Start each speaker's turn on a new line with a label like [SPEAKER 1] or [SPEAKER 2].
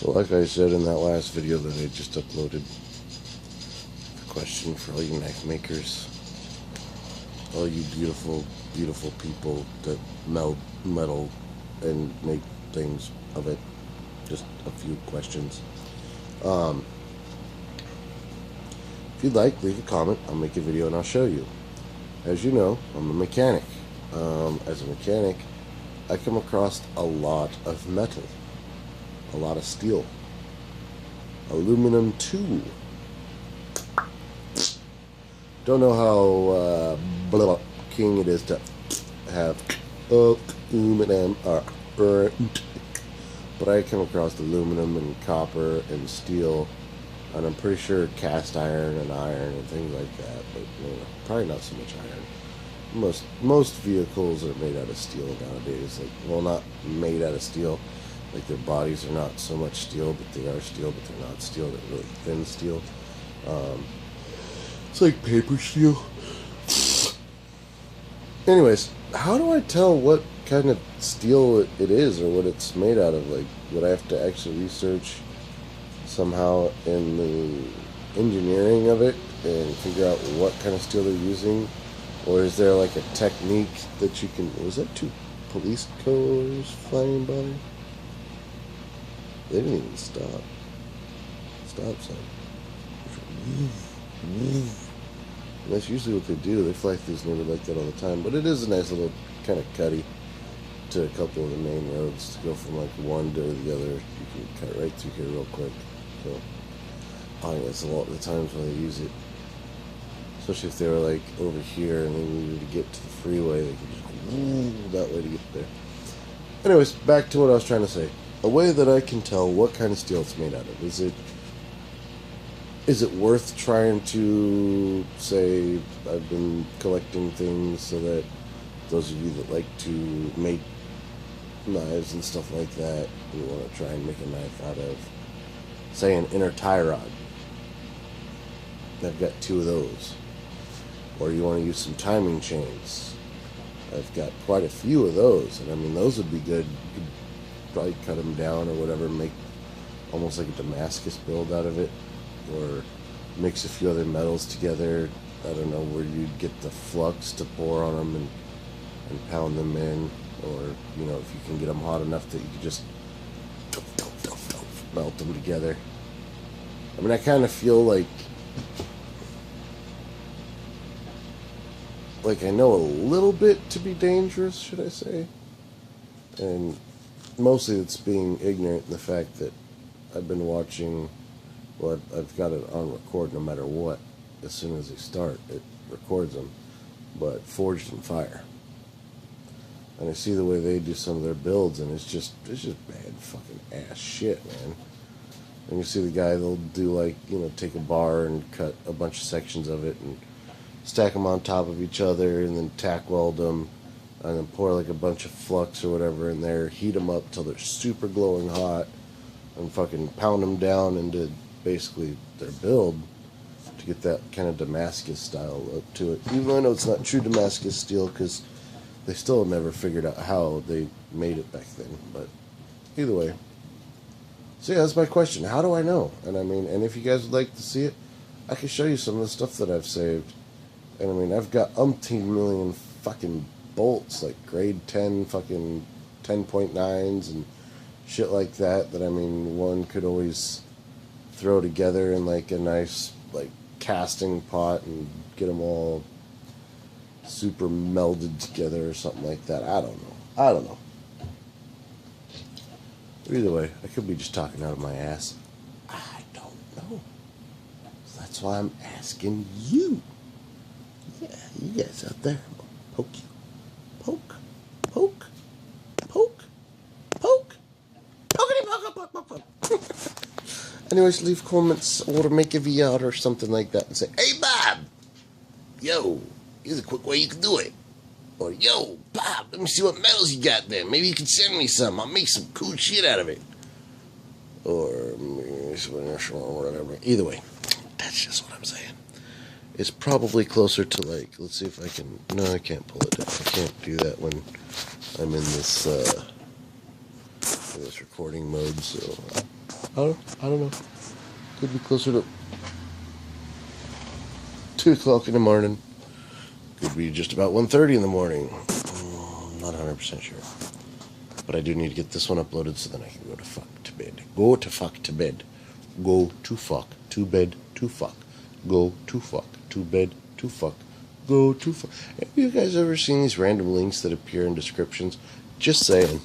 [SPEAKER 1] So like I said in that last video that I just uploaded, the question for all you knife makers, all you beautiful, beautiful people that melt metal and make things of it, just a few questions. If you'd like, leave a comment, I'll make a video and I'll show you. As you know, I'm a mechanic. As a mechanic, I come across a lot of metal, a lot of steel, aluminum too. Don't know how king it is to have aluminum, but I come across aluminum and copper and steel, and I'm pretty sure cast iron and iron and things like that, but probably not so much iron. Most vehicles are made out of steel nowadays. Like, well, not made out of steel. Like, their bodies are not so much steel, but they are steel, but they're not steel. They're really thin steel. It's like paper steel. Anyways, how do I tell what kind of steel it is or what it's made out of? Like, would I have to actually research somehow in the engineering of it and figure out what kind of steel they're using? Or is there like a technique that you can... Was that 2 police cars flying by? They didn't even stop. Stop sign. And that's usually what they do. They fly through this neighborhood like that all the time. But it is a nice little kind of cutty to a couple of the main roads to go from like one to the other. You can cut right through here real quick. So I think that's a lot of the times when they use it. Especially if they were like over here and they needed to get to the freeway, they could just go that way to get there. Anyways, back to what I was trying to say. A way that I can tell what kind of steel it's made out of. Is it worth trying to say, I've been collecting things so that those of you that like to make knives and stuff like that, you want to try and make a knife out of, say, an inner tie rod. I've got 2 of those. Or you want to use some timing chains. I've got quite a few of those, and I mean, those would be good. You could probably cut them down or whatever, make almost like a Damascus build out of it, or mix a few other metals together. I don't know where you'd get the flux to pour on them and pound them in, or if you can get them hot enough that you could just melt them together. I mean, I kind of feel like I know a little bit to be dangerous, should I say? And mostly it's being ignorant in the fact that I've been watching, well, I've got it on record no matter what. As soon as they start, it records them, but Forged in Fire. And I see the way they do some of their builds, and it's just bad fucking ass shit, man. And you see the guy, they'll do like, take a bar and cut a bunch of sections of it and stack them on top of each other and then tack weld them and then pour like a bunch of flux or whatever in there, heat them up till they're super glowing hot and fucking pound them down into basically their build to get that kind of Damascus style look to it. Even though I know it's not true Damascus steel because they still never figured out how they made it back then, but either way. So yeah, that's my question. How do I know? And I mean, and if you guys would like to see it, I can show you some of the stuff that I've saved. And I mean, I've got umpteen million fucking bolts, like grade 10 fucking 10.9s and shit like that, I mean, one could always throw together in like a nice like casting pot and get them all super melded together or something like that. I don't know. Either way, I could be just talking out of my ass. I don't know. So that's why I'm asking you. Yeah, you guys out there. Poke you. Poke. Anyways, leave comments or make a VR or something like that and say, hey Bob, yo, here's a quick way you can do it. Or, yo, Bob, let me see what metals you got there. Maybe you can send me some. I'll make some cool shit out of it. Or whatever. Either way, that's just what I'm saying. It's probably closer to like, let's see if I can, no, I can't pull it down. I can't do that when I'm in this recording mode, so I don't know. Could be closer to 2 o'clock in the morning. Could be just about 1:30 in the morning. Not 100% sure. But I do need to get this one uploaded so then I can go to fuck to bed. Go to fuck to bed. Go to fuck to bed to fuck. Go to fuck to bed to fuck. Go to fuck. Have you guys ever seen these random links that appear in descriptions? Just saying.